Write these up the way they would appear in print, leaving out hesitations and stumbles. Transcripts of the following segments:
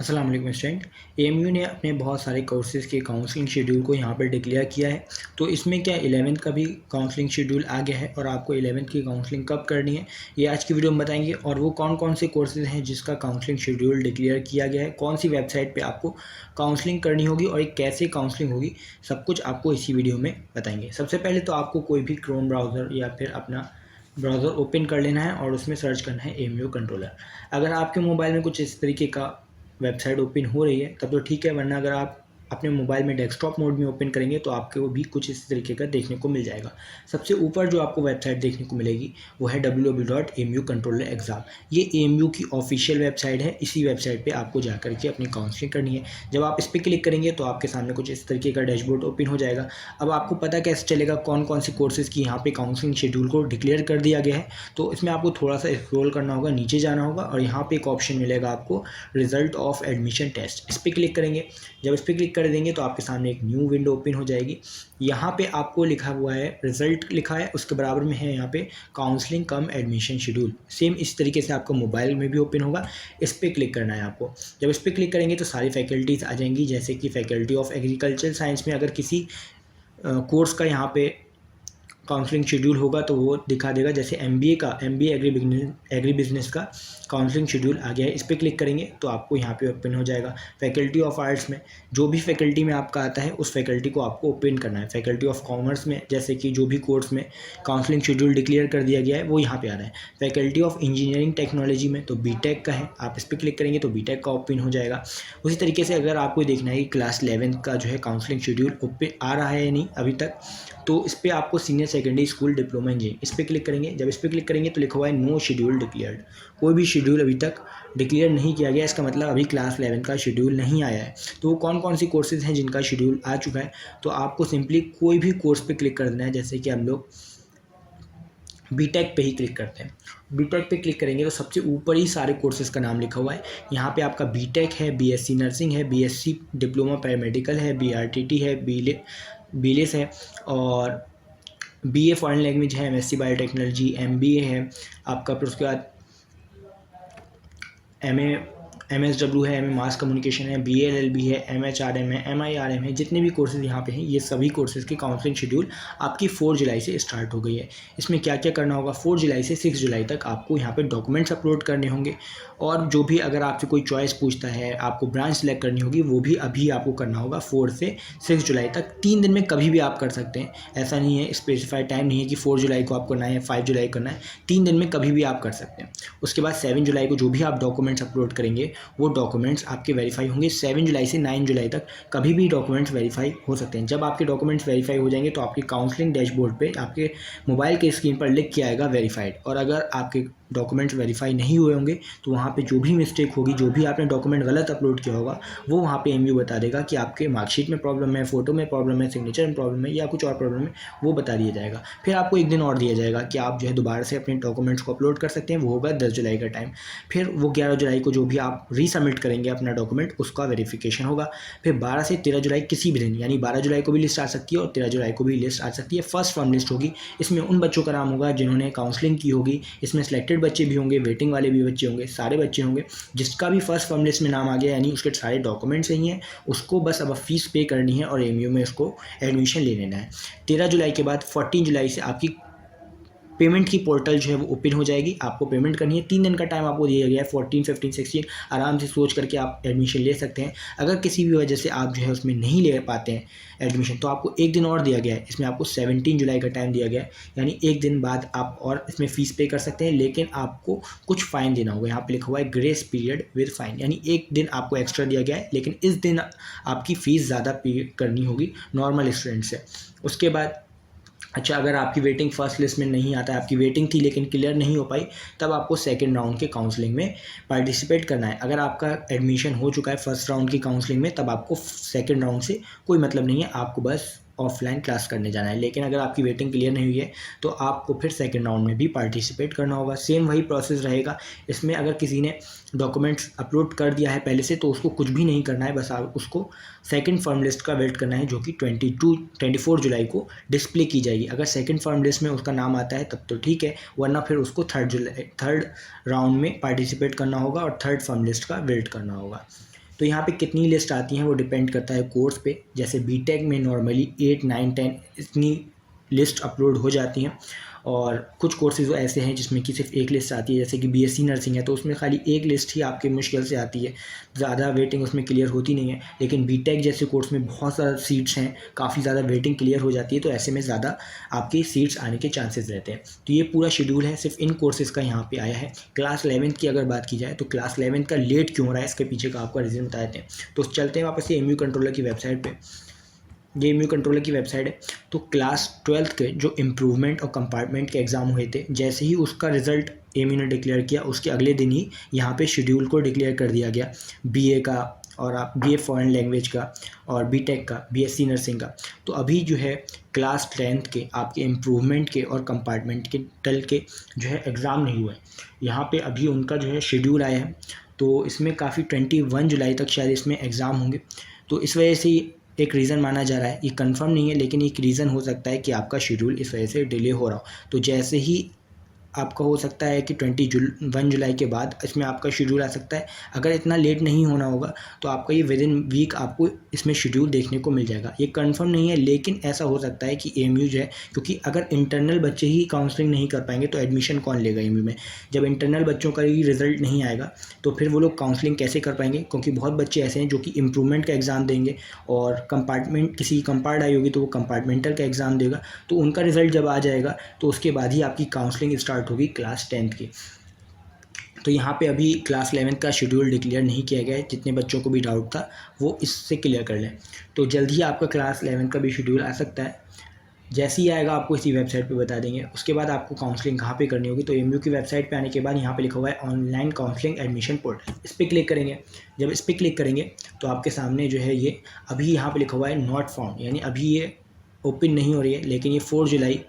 अस्सलाम वालेकुम student. AMU ने अपने बहुत सारे कोर्सेज़ के काउंसलिंग शेड्यूल को यहाँ पर डिक्लेयर किया है। तो इसमें क्या 11th का भी काउंसलिंग शेड्यूल आ गया है और आपको 11th की काउंसलिंग कब करनी है ये आज की वीडियो में बताएंगे। और वो कौन कौन से कोर्सेज़ हैं जिसका काउंसलिंग शेड्यूल डिक्लेयर किया गया है, कौन सी वेबसाइट पर आपको काउंसलिंग करनी होगी और एक कैसे काउंसलिंग होगी, सब कुछ आपको इसी वीडियो में बताएंगे। सबसे पहले तो आपको कोई भी क्रोम ब्राउज़र या फिर अपना ब्राउज़र ओपन कर लेना है और उसमें सर्च करना है एएमयू कंट्रोलर। अगर आपके मोबाइल में कुछ इस तरीके का वेबसाइट ओपन हो रही है तब तो ठीक है, वरना अगर आप अपने मोबाइल में डेस्कटॉप मोड में ओपन करेंगे तो आपको भी कुछ इस तरीके का देखने को मिल जाएगा। सबसे ऊपर जो आपको वेबसाइट देखने को मिलेगी वो है www.amu-controller-exam। ये एएमयू की ऑफिशियल वेबसाइट है। इसी वेबसाइट पे आपको जाकर के अपनी काउंसलिंग करनी है। जब आप इस पर क्लिक करेंगे तो आपके सामने कुछ इस तरीके का डैशबोर्ड ओपन हो जाएगा। अब आपको पता कैसे चलेगा कौन कौन सी कोर्सेज़ की यहाँ पे काउंसलिंग शेड्यूल को डिक्लेयर कर दिया गया है। तो इसमें आपको थोड़ा सा स्क्रॉल करना होगा, नीचे जाना होगा और यहाँ पे एक ऑप्शन मिलेगा आपको रिजल्ट ऑफ एडमिशन टेस्ट। इस पर क्लिक करेंगे। जब इस पर क्लिक कर देंगे तो आपके सामने एक न्यू विंडो ओपन हो जाएगी। यहाँ पे आपको लिखा हुआ है रिजल्ट लिखा है, उसके बराबर में है यहाँ पे काउंसलिंग कम एडमिशन शेड्यूल। सेम इस तरीके से आपको मोबाइल में भी ओपन होगा। इस पर क्लिक करना है आपको। जब इस पर क्लिक करेंगे तो सारी फैकल्टीज़ आ जाएंगी, जैसे कि फैकल्टी ऑफ एग्रीकल्चर साइंस में अगर किसी कोर्स का यहाँ पे काउंसलिंग शेड्यूल होगा तो वो दिखा देगा। जैसे एमबीए एग्री बिजनेस का काउंसलिंग शेड्यूल आ गया है। इस पर क्लिक करेंगे तो आपको यहाँ पे ओपन हो जाएगा। फैकल्टी ऑफ आर्ट्स में जो भी फैकल्टी में आपका आता है उस फैकल्टी को आपको ओपन करना है। फैकल्टी ऑफ कॉमर्स में जैसे कि जो भी कोर्स में काउंसलिंग शेड्यूल डिक्लेयर कर दिया गया है वो यहाँ पे आ रहा है। फैकल्टी ऑफ इंजीनियरिंग टेक्नोलॉजी में तो बीटेक का है, आप इस पर क्लिक करेंगे तो बीटेक का ओपन हो जाएगा। उसी तरीके से अगर आपको देखना है कि क्लास 11 का जो है काउंसलिंग शेड्यूल ओपन आ रहा है या नहीं अभी तक, तो इस पर आपको senior secondary school diploma engineering इस पर क्लिक करेंगे। जब इस पर क्लिक करेंगे तो लिखा हुआ है नो शेड्यूल डिक्लेयर्ड। कोई भी शेड्यूल अभी तक डिक्लेयर नहीं किया गया, इसका मतलब अभी क्लास 11 का शेड्यूल नहीं आया है। तो वो कौन कौन सी कोर्सेज हैं जिनका शेड्यूल आ चुका है, तो आपको सिंपली कोई भी कोर्स पे क्लिक कर देना है। जैसे कि हम लोग बीटेक पे ही क्लिक करते हैं। बीटेक पे क्लिक करेंगे तो सबसे ऊपर ही सारे कोर्सेज़ का नाम लिखा हुआ है। यहाँ पे आपका बीटेक है, बीएससी नर्सिंग है, बीएससी डिप्लोमा पैरामेडिकल है, बीआरटीटी है, बीलेस है और बीए फॉरेन लैंग्वेज है, एमएससी बायोटेक्नोलॉजी, एमबीए है आपका। फिर उसके बाद एमएसडब्ल्यू है, एमए मास कम्युनिकेशन है, बीएलएलबी है, एमएचआरएम है, एमआईआरएम है। जितने भी कोर्सेज यहाँ पे हैं ये सभी कोर्सेज की काउंसलिंग शेड्यूल आपकी 4 जुलाई से स्टार्ट हो गई है। इसमें क्या क्या करना होगा, 4 जुलाई से 6 जुलाई तक आपको यहाँ पे डॉक्यूमेंट्स अपलोड करने होंगे। और जो भी अगर आपसे कोई चॉइस पूछता है, आपको ब्रांच सेलेक्ट करनी होगी, वो भी अभी आपको करना होगा 4 से 6 जुलाई तक। 3 दिन में कभी भी आप कर सकते हैं, ऐसा नहीं है, स्पेसिफाइड टाइम नहीं है कि 4 जुलाई को आपको करना है, 5 जुलाई करना है। 3 दिन में कभी भी आप कर सकते हैं। उसके बाद 7 जुलाई को जो भी आप डॉक्यूमेंट्स अपलोड करेंगे वो डॉक्यूमेंट्स आपके वेरीफाई होंगे। 7 जुलाई से 9 जुलाई तक कभी भी डॉक्यूमेंट्स वेरीफाई हो सकते हैं। जब आपके डॉक्यूमेंट्स वेरीफाई हो जाएंगे तो आपके काउंसलिंग डैशबोर्ड पे आपके मोबाइल के स्क्रीन पर लिख के आएगा वेरीफाइड। और अगर आपके डॉक्यूमेंट्स वेरीफाई नहीं हुए होंगे तो वहाँ पे जो भी मिस्टेक होगी, जो भी आपने डॉक्यूमेंट गलत अपलोड किया होगा, वो वहाँ पे एमयू बता देगा कि आपके मार्कशीट में प्रॉब्लम है, फ़ोटो में प्रॉब्लम है, सिग्नेचर में प्रॉब्लम है या कुछ और प्रॉब्लम है, वो बता दिया जाएगा। फिर आपको एक दिन और दिया जाएगा कि आप जो है दोबारा से अपने डॉक्यूमेंट्स को अपलोड कर सकते हैं। वो होगा 10 जुलाई का टाइम। फिर वो 11 जुलाई को जो भी आप रीसबमिट करेंगे अपना डॉक्यूमेंट, उसका वेरिफिकेशन होगा। फिर 12 से 13 जुलाई किसी भी दिन, यानी 12 जुलाई को भी लिस्ट आ सकती है और 13 जुलाई को भी लिस्ट आ सकती है। फर्स्ट फर्म लिस्ट होगी। इसमें उन बच्चों का नाम होगा जिन्होंने काउंसलिंग की होगी। इसमें सिलेक्टेड बच्चे भी होंगे, वेटिंग वाले भी बच्चे होंगे, सारे बच्चे होंगे। जिसका भी फर्स्ट फर्म लिस्ट में नाम आ गया यानी उसके सारे डॉक्यूमेंट सही हैं, उसको बस अब फीस पे करनी है और एमयू में उसको एडमिशन ले लेना है। 13 जुलाई के बाद 14 जुलाई से आपकी पेमेंट की पोर्टल जो है वो ओपन हो जाएगी। आपको पेमेंट करनी है। 3 दिन का टाइम आपको दिया गया है, 14, 15, 16 आराम से सोच करके आप एडमिशन ले सकते हैं। अगर किसी भी वजह से आप जो है उसमें नहीं ले पाते हैं एडमिशन तो आपको एक दिन और दिया गया है। इसमें आपको 17 जुलाई का टाइम दिया गया है, यानी एक दिन बाद आप और इसमें फ़ीस पे कर सकते हैं, लेकिन आपको कुछ फ़ाइन देना होगा। यहाँ पे लिखा हुआ है ग्रेस पीरियड विद फ़ाइन, यानी एक दिन आपको एक्स्ट्रा दिया गया है, लेकिन इस दिन आपकी फ़ीस ज़्यादा पे करनी होगी नॉर्मल स्टूडेंट से। उसके बाद अच्छा, अगर आपकी वेटिंग फर्स्ट लिस्ट में नहीं आता है, आपकी वेटिंग थी लेकिन क्लियर नहीं हो पाई, तब आपको सेकंड राउंड के काउंसलिंग में पार्टिसिपेट करना है। अगर आपका एडमिशन हो चुका है फर्स्ट राउंड की काउंसलिंग में, तब आपको सेकंड राउंड से कोई मतलब नहीं है, आपको बस ऑफलाइन क्लास करने जाना है। लेकिन अगर आपकी वेटिंग क्लियर नहीं हुई है तो आपको फिर सेकंड राउंड में भी पार्टिसिपेट करना होगा। सेम वही प्रोसेस रहेगा। इसमें अगर किसी ने डॉक्यूमेंट्स अपलोड कर दिया है पहले से तो उसको कुछ भी नहीं करना है, बस आप उसको सेकंड फर्म लिस्ट का वेट करना है, जो कि 24 जुलाई को डिस्प्ले की जाएगी। अगर सेकंड फर्म लिस्ट में उसका नाम आता है तब तो ठीक है, वरना फिर उसको थर्ड राउंड में पार्टिसिपेट करना होगा और थर्ड फर्म लिस्ट का वेट करना होगा। तो यहाँ पे कितनी लिस्ट आती हैं वो डिपेंड करता है कोर्स पे। जैसे बीटेक में नॉर्मली 8, 9, 10 इतनी लिस्ट अपलोड हो जाती हैं, और कुछ कोर्सेज़ ऐसे हैं जिसमें कि सिर्फ एक लिस्ट आती है, जैसे कि बीएससी नर्सिंग है तो उसमें खाली एक लिस्ट ही आपकी मुश्किल से आती है, ज़्यादा वेटिंग उसमें क्लियर होती नहीं है। लेकिन बीटेक जैसे कोर्स में बहुत ज़्यादा सीट्स हैं, काफ़ी ज़्यादा वेटिंग क्लियर हो जाती है, तो ऐसे में ज़्यादा आपकी सीट्स आने के चांसेस रहते हैं। तो ये पूरा शेड्यूल है सिर्फ इन कोर्सेज़ का यहाँ पे आया है। क्लास 11th की अगर बात की जाए तो क्लास 11th का लेट क्यों हो रहा है, इसके पीछे का आपका रीज़न बता देते हैं। तो चलते हैं वापस से एमयू कंट्रोलर की वेबसाइट पर। ये एमयू कंट्रोलर की वेबसाइट है। तो क्लास 12th के जो इम्प्रूवमेंट और कंपार्टमेंट के एग्ज़ाम हुए थे, जैसे ही उसका रिज़ल्ट एमयू ने डिक्लेयर किया उसके अगले दिन ही यहाँ पे शेड्यूल को डिक्लेयर कर दिया गया, बीए का और आप बीए फॉरेन लैंग्वेज का और बीटेक का, बीएससी नर्सिंग का। तो अभी जो है क्लास 10th के आपके इम्प्रूवमेंट के और कंपार्टमेंट के टल के जो है एग्ज़ाम नहीं हुए, यहाँ पे अभी उनका जो है शेड्यूल आया है। तो इसमें काफ़ी 21 जुलाई तक शायद इसमें एग्ज़ाम होंगे। तो इस वजह से एक रीज़न माना जा रहा है, ये कंफर्म नहीं है लेकिन एक रीज़न हो सकता है कि आपका शेड्यूल इस वजह से डिले हो रहा हो। तो जैसे ही आपका हो सकता है कि 21 जुलाई के बाद इसमें आपका शेड्यूल आ सकता है। अगर इतना लेट नहीं होना होगा तो आपका ये विद इन वीक आपको इसमें शेड्यूल देखने को मिल जाएगा। ये कंफर्म नहीं है लेकिन ऐसा हो सकता है कि एमयू जो है, क्योंकि अगर इंटरनल बच्चे ही काउंसलिंग नहीं कर पाएंगे तो एडमिशन कौन लेगा एमयू में। जब इंटरनल बच्चों का ही रिजल्ट नहीं आएगा तो फिर वो लोग काउंसलिंग कैसे कर पाएंगे, क्योंकि बहुत बच्चे ऐसे हैं जो कि इम्प्रूवमेंट का एग्ज़ाम देंगे और कंपार्टमेंट किसी कंपार्ट आई होगी तो वो कंपार्टमेंटल का एग्ज़ाम देगा। तो उनका रिज़ल्ट जब आ जाएगा तो उसके बाद ही आपकी काउंसलिंग स्टार्ट होगी क्लास 10th की। तो यहाँ पे अभी क्लास 11th का शेड्यूल डिक्लेयर नहीं किया गया है। जितने बच्चों को भी डाउट था वो इससे क्लियर कर लें। तो जल्द ही आपका क्लास 11th का भी शेड्यूल आ सकता है। जैसे ही आएगा आपको इसी वेबसाइट पे बता देंगे। उसके बाद आपको काउंसलिंग कहाँ पे करनी होगी, तो एमयू की वेबसाइट पे आने के बाद यहाँ पे लिखा हुआ है ऑनलाइन काउंसलिंग एडमिशन पोर्टल, इस पर क्लिक करेंगे। जब इस पर क्लिक करेंगे तो आपके सामने जो है ये अभी यहाँ पे लिखा हुआ है नॉट फाउंड, यानी अभी ये ओपन नहीं हो रही है। लेकिन ये 4 जुलाई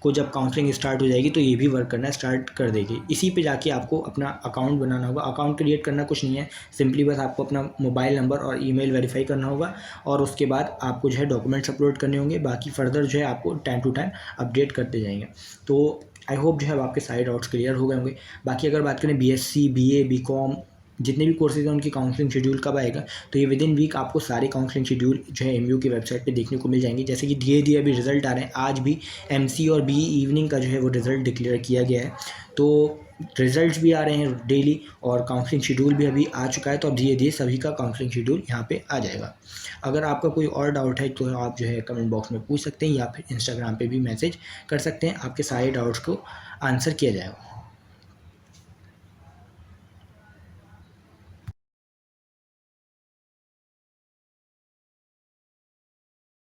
को जब काउंसलिंग स्टार्ट हो जाएगी तो ये भी वर्क करना स्टार्ट कर देगी। इसी पे जाके आपको अपना अकाउंट बनाना होगा। अकाउंट क्रिएट करना कुछ नहीं है, सिंपली बस आपको अपना मोबाइल नंबर और ईमेल वेरीफाई करना होगा और उसके बाद आपको जो है डॉक्यूमेंट्स अपलोड करने होंगे। बाकी फर्दर जो है आपको टाइम टू टाइम अपडेट करते जाएंगे। तो आई होप जो है आपके सारे डाउट्स क्लियर हो गए होंगे। बाकी अगर बात करें बीएससी, बीए, बीकॉम जितने भी कोर्सेज हैं उनकी काउंसलिंग शेड्यूल कब आएगा, तो ये विद इन वीक आपको सारे काउंसलिंग शेड्यूल जो है एमयू की वेबसाइट पे देखने को मिल जाएंगे। जैसे कि धीरे धीरे अभी रिजल्ट आ रहे हैं। आज भी एमसी और बी इवनिंग का जो है वो रिज़ल्ट डिक्लेयर किया गया है। तो रिजल्ट्स भी आ रहे हैं डेली और काउंसलिंग शेड्यूल भी अभी आ चुका है। तो अब धीरे धीरे सभी का काउंसलिंग शेड्यूल यहाँ पे आ जाएगा। अगर आपका कोई और डाउट है तो आप जो है कमेंट बॉक्स में पूछ सकते हैं या फिर इंस्टाग्राम पे भी मैसेज कर सकते हैं। आपके सारे डाउट्स को आंसर किया जाएगा।